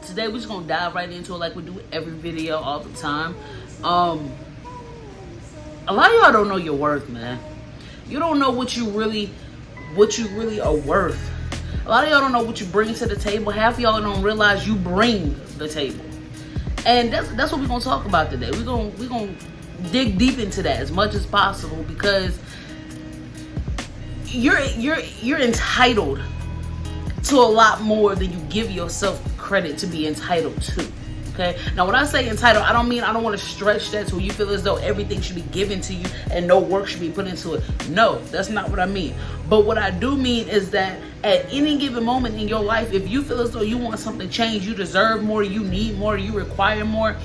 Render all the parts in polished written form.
today we're just gonna dive right into it like we do every video all the time. A lot of y'all don't know your worth, man. You don't know what you really are worth. A lot of y'all don't know what you bring to the table. Half of y'all don't realize you bring the table. And that's what we're gonna talk about today. We're gonna dig deep into that as much as possible, because you're entitled to a lot more than you give yourself credit to be entitled to. Okay. Now, when I say entitled, I don't mean I don't want to stretch that to where you feel as though everything should be given to you and no work should be put into it. No, that's not what I mean. But what I do mean is that at any given moment in your life, if you feel as though you want something changed, you deserve more, you need more, you require more,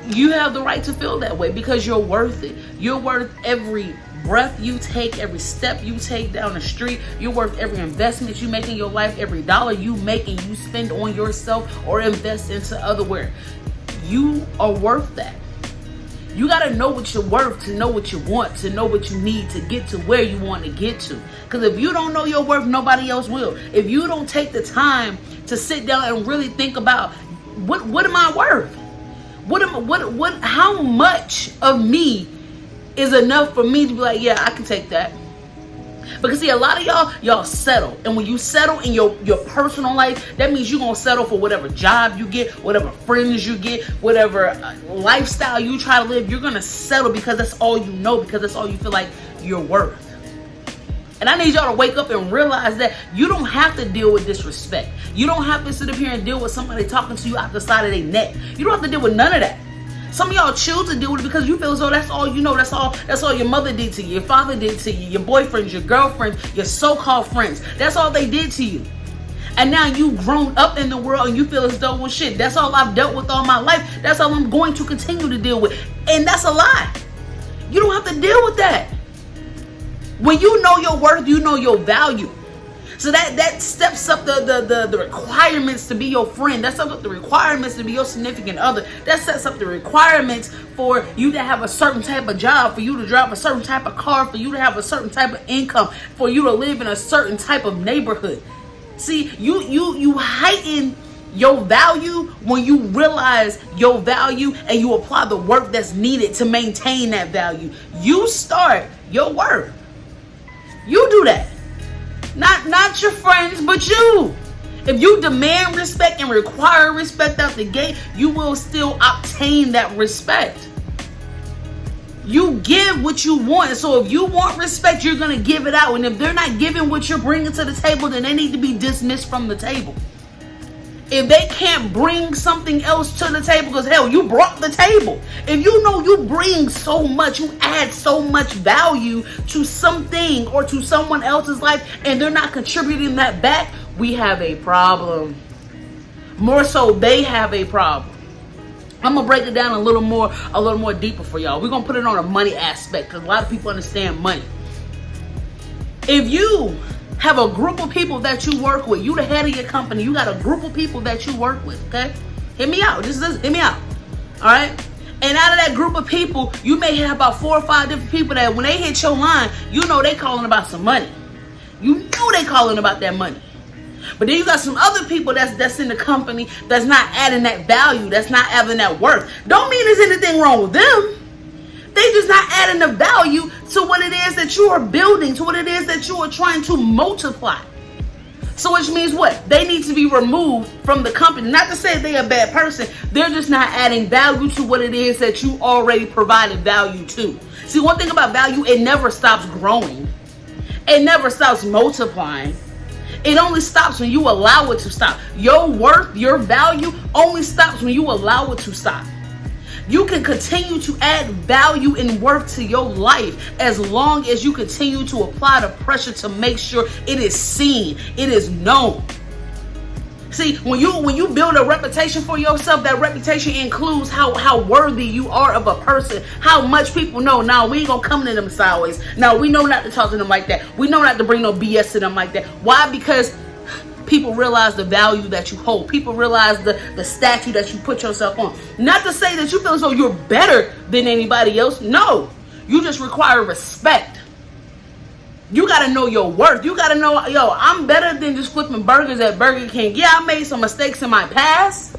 you have the right to feel that way, because you're worth it. You're worth every breath you take, every step you take down the street. You're worth every investment you make in your life, every dollar you make and you spend on yourself or invest into otherwhere. You are worth that. You got to know what you're worth to know what you want, to know what you need to get to where you want to get to. Because if you don't know your worth, nobody else will. If you don't take the time to sit down and really think about what am I worth? How much of me is enough for me to be like, yeah, I can take that. Because see, a lot of y'all settle. And when you settle in your personal life, that means you're going to settle for whatever job you get, whatever friends you get, whatever lifestyle you try to live. You're going to settle because that's all you know, because that's all you feel like you're worth. And I need y'all to wake up and realize that you don't have to deal with disrespect. You don't have to sit up here and deal with somebody talking to you out the side of their neck. You don't have to deal with none of that. Some of y'all choose to deal with it because you feel as though that's all you know. That's all your mother did to you, your father did to you, your boyfriends, your girlfriends, your so-called friends. That's all they did to you. And now you've grown up in the world and you feel as though, well, shit, that's all I've dealt with all my life. That's all I'm going to continue to deal with. And that's a lie. You don't have to deal with that. When you know your worth, you know your value. So that steps up the requirements to be your friend. That steps up the requirements to be your significant other. That sets up the requirements for you to have a certain type of job, for you to drive a certain type of car, for you to have a certain type of income, for you to live in a certain type of neighborhood. See, you heighten your value when you realize your value and you apply the work that's needed to maintain that value. You start your work. You do that. Not your friends, but you. If you demand respect and require respect out the gate, you will still obtain that respect. You give what you want. So if you want respect, you're going to give it out. And if they're not giving what you're bringing to the table, then they need to be dismissed from the table. If they can't bring something else to the table, because hell, you brought the table. If you know you bring so much, you add so much value to something or to someone else's life, and they're not contributing that back, we have a problem. More so, they have a problem. I'm gonna break it down a little more deeper for y'all. We're gonna put it on a money aspect, because a lot of people understand money. If you have a group of people that you work with, you the head of your company, you got a group of people that you work with, okay? Hear me out. Just hear me out. All right? And out of that group of people, you may have about 4 or 5 different people that when they hit your line, you know they calling about some money. You know they calling about that money. But then you got some other people that's in the company that's not adding that value, that's not adding that worth. Don't mean there's anything wrong with them. They just not adding the value to what it is that you are building, to what it is that you are trying to multiply. So which means what? They need to be removed from the company. Not to say they're a bad person. They're just not adding value to what it is that you already provided value to. See, one thing about value, it never stops growing. It never stops multiplying. It only stops when you allow it to stop. Your worth, your value only stops when you allow it to stop. You can continue to add value and worth to your life as long as you continue to apply the pressure to make sure it is seen, it is known. See, when you build a reputation for yourself, that reputation includes how worthy you are of a person, how much people know. Now, we ain't gonna come to them sideways. Now, we know not to talk to them like that. We know not to bring no BS to them like that. Why? Because people realize the value that you hold. People realize the statue that you put yourself on. Not to say that you feel as though you're better than anybody else. No, you just require respect. You got to know your worth. You got to know, yo, I'm better than just flipping burgers at Burger King. Yeah, I made some mistakes in my past.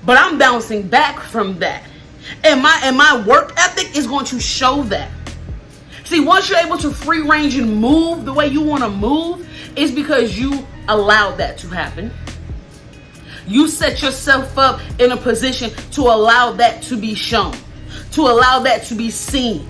But I'm bouncing back from that. And my work ethic is going to show that. See, once you're able to free range and move the way you want to move, it's because you allowed that to happen. You set yourself up in a position to allow that to be shown, to allow that to be seen.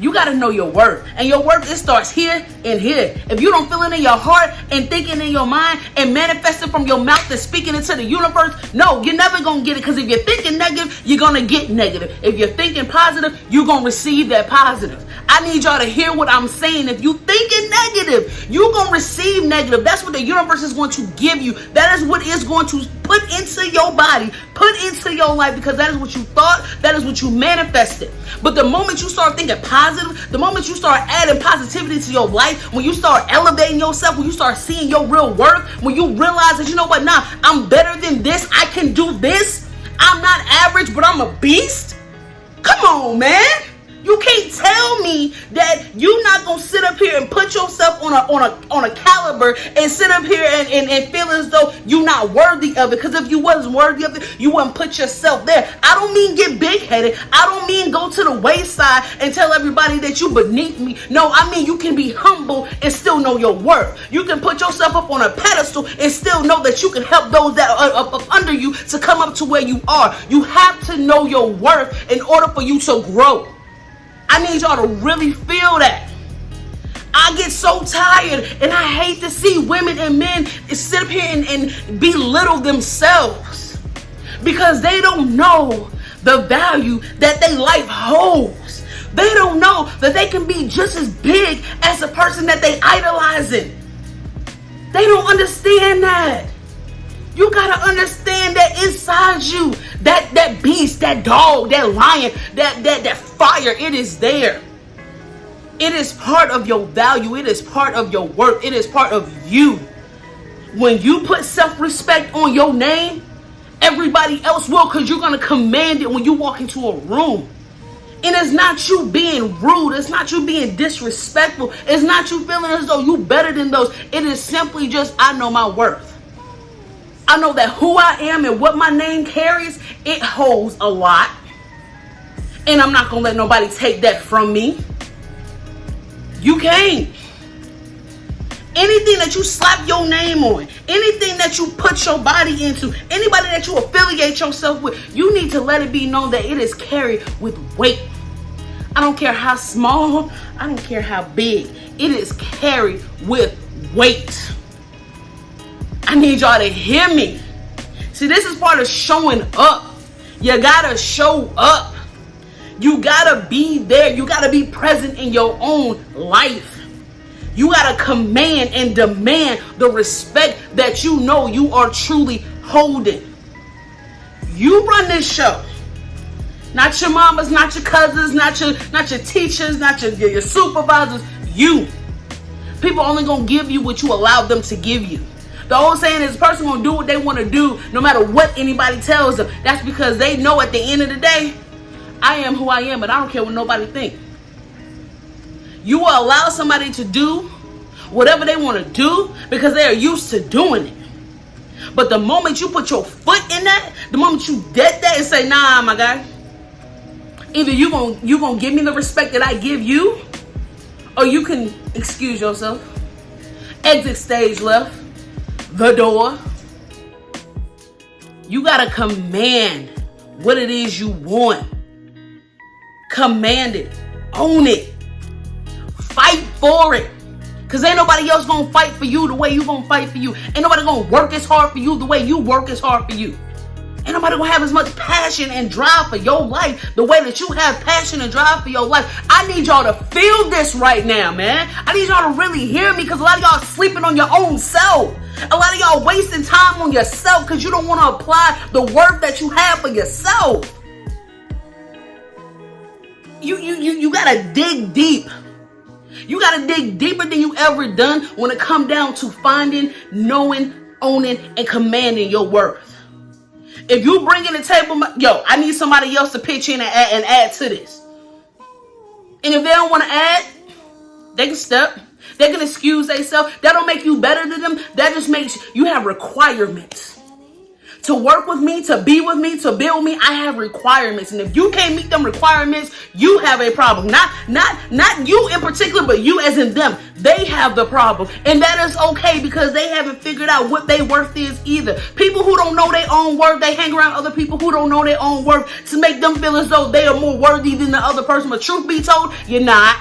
You got to know your worth. And your worth, it starts here and here. If you don't feel it in your heart and thinking in your mind and manifesting from your mouth and speaking into the universe, no, you're never going to get it. Because if you're thinking negative, you're going to get negative. If you're thinking positive, you're going to receive that positive. I need y'all to hear what I'm saying. If you thinking negative, you're going to receive negative. That's what the universe is going to give you. That is what it's going to put into your body, put into your life, because that is what you thought, that is what you manifested. But the moment you start thinking positive, the moment you start adding positivity to your life, when you start elevating yourself, when you start seeing your real worth, when you realize that, you know what, nah, I'm better than this, I can do this, I'm not average, but I'm a beast. Come on, man. You can't tell me that you're not gonna sit up here and put yourself on a caliber and sit up here and feel as though you're not worthy of it. Because if you wasn't worthy of it, you wouldn't put yourself there. I don't mean get big-headed. I don't mean go to the wayside and tell everybody that you beneath me. No, I mean you can be humble and still know your worth. You can put yourself up on a pedestal and still know that you can help those that are up under you to come up to where you are. You have to know your worth in order for you to grow. I need y'all to really feel that. I get so tired and I hate to see women and men sit up here and belittle themselves because they don't know the value that their life holds. They don't know that they can be just as big as the person that they idolizing. They don't understand that. You gotta understand that inside you, that beast, that dog, that lion, that fire, it is there. It is part of your value. It is part of your worth. It is part of you. When you put self-respect on your name, everybody else will, because you're gonna command it when you walk into a room. And it's not you being rude. It's not you being disrespectful. It's not you feeling as though you better than those. It is simply just, I know my worth. I know that who I am and what my name carries, it holds a lot. And I'm not going to let nobody take that from me. You can't. Anything that you slap your name on, anything that you put your body into, anybody that you affiliate yourself with, you need to let it be known that it is carried with weight. I don't care how small, I don't care how big, it is carried with weight. I need y'all to hear me. See, this is part of showing up. You gotta show up. You gotta be there. You gotta be present in your own life. You gotta command and demand the respect that you know you are truly holding. You run this show. Not your mamas, not your cousins, not your teachers, not your supervisors. You. People only gonna give you what you allow them to give you. The old saying is, a person gonna do what they want to do no matter what anybody tells them. That's because they know at the end of the day, I am who I am, and I don't care what nobody thinks. You will allow somebody to do whatever they want to do because they are used to doing it. But the moment you put your foot in that, the moment you dead that and say, nah, my guy, either you gonna give me the respect that I give you, or you can excuse yourself, exit stage left, the door. You gotta command what it is you want. Command it. Own it. Fight for it. Because ain't nobody else gonna fight for you the way you gonna fight for you. Ain't nobody gonna work as hard for you the way you work as hard for you. Ain't nobody gonna have as much passion and drive for your life the way that you have passion and drive for your life. I need y'all to feel this right now, man. I need y'all to really hear me, because a lot of y'all sleeping on your own self. A lot of y'all wasting time on yourself because you don't want to apply the worth that you have for yourself. You gotta dig deep. You gotta dig deeper than you ever done when it come down to finding, knowing, owning, and commanding your worth. If you bring in the table, yo, I need somebody else to pitch in and add to this. And if they don't want to add, they can step. They can excuse themselves. That don't make you better than them. That just makes you have requirements. To work with me, to be with me, to build me, I have requirements. And if you can't meet them requirements, you have a problem. Not you in particular, but you as in them. They have the problem. And that is okay because they haven't figured out what their worth is either. People who don't know their own worth, they hang around other people who don't know their own worth to make them feel as though they are more worthy than the other person. But truth be told, you're not.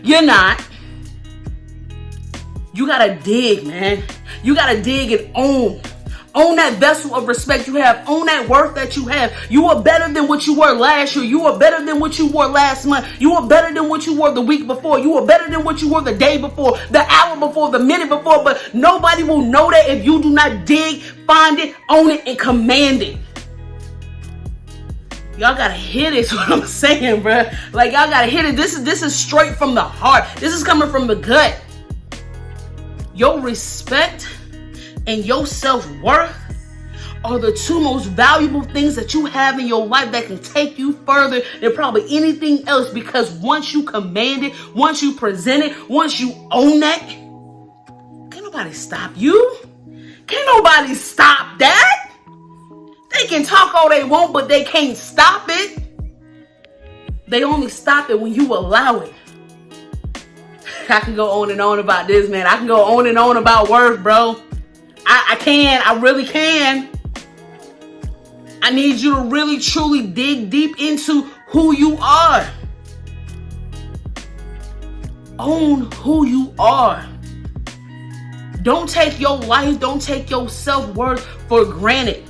You're not. You gotta dig, man. You gotta dig and own. Own that vessel of respect you have. Own that worth that you have. You are better than what you were last year. You are better than what you were last month. You are better than what you were the week before. You are better than what you were the day before, the hour before, the minute before. But nobody will know that if you do not dig, find it, own it, and command it. Y'all gotta hear this, what I'm saying, bro. Like, y'all gotta hear it. This is straight from the heart. This is coming from the gut. Your respect and your self-worth are the two most valuable things that you have in your life that can take you further than probably anything else, because once you command it, once you present it, once you own that, can't nobody stop you. Can't nobody stop that. They can talk all they want, but they can't stop it. They only stop it when you allow it. I can go on and on about this, man. I can go on and on about worth, bro. I can. I really can. I need you to really, truly dig deep into who you are. Own who you are. Don't take your life, don't take your self-worth for granted.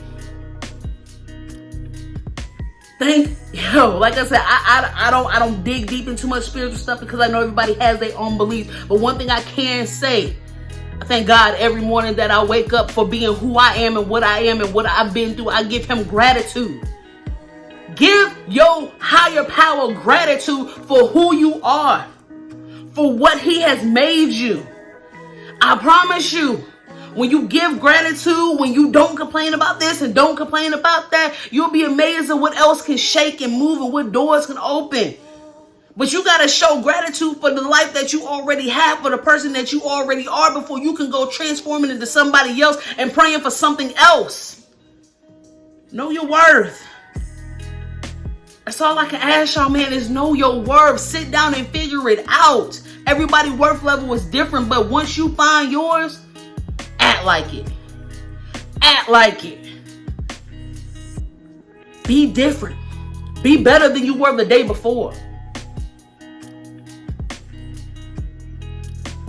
Like I said, I don't dig deep into much spiritual stuff because I know everybody has their own beliefs. But one thing I can say, I thank God every morning that I wake up for being who I am and what I am and what I've been through. I give him gratitude. Give your higher power gratitude for who you are, for what he has made you. I promise you, when you give gratitude, when you don't complain about this and don't complain about that, you'll be amazed at what else can shake and move and what doors can open. But you got to show gratitude for the life that you already have, for the person that you already are, before you can go transforming into somebody else and praying for something else. Know your worth. That's all I can ask y'all, man, is know your worth. Sit down and figure it out. Everybody's worth level is different, but once you find yours, act like it. Act like it. Be different. Be better than you were the day before.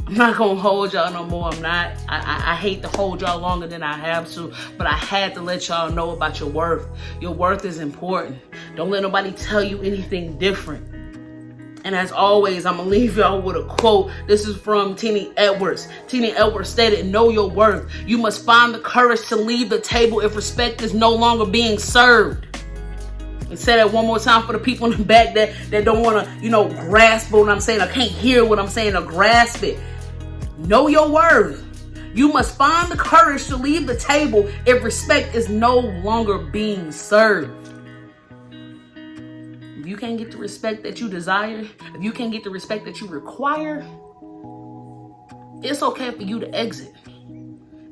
I'm not going to hold y'all no more. I'm not. I hate to hold y'all longer than I have to, but I had to let y'all know about your worth. Your worth is important. Don't let nobody tell you anything different. And as always, I'm going to leave y'all with a quote. This is from Tina Edwards. Tina Edwards stated, "Know your worth. You must find the courage to leave the table if respect is no longer being served." And say that one more time for the people in the back that don't want to, grasp what I'm saying. I can't hear what I'm saying or grasp it. Know your worth. You must find the courage to leave the table if respect is no longer being served. If you can't get the respect that you desire, if you can't get the respect that you require, it's okay for you to exit.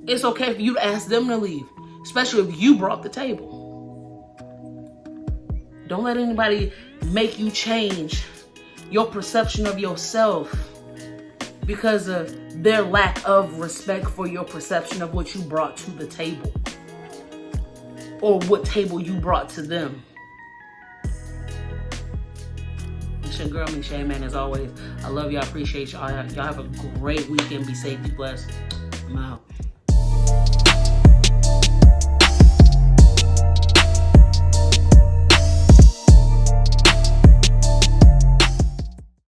It's okay for you to ask them to leave, especially if you brought the table. Don't let anybody make you change your perception of yourself because of their lack of respect for your perception of what you brought to the table or what table you brought to them. It's your girl, Miche, man. As always, I love y'all. I appreciate y'all. Y'all have a great weekend. Be safe. Be blessed. I'm out.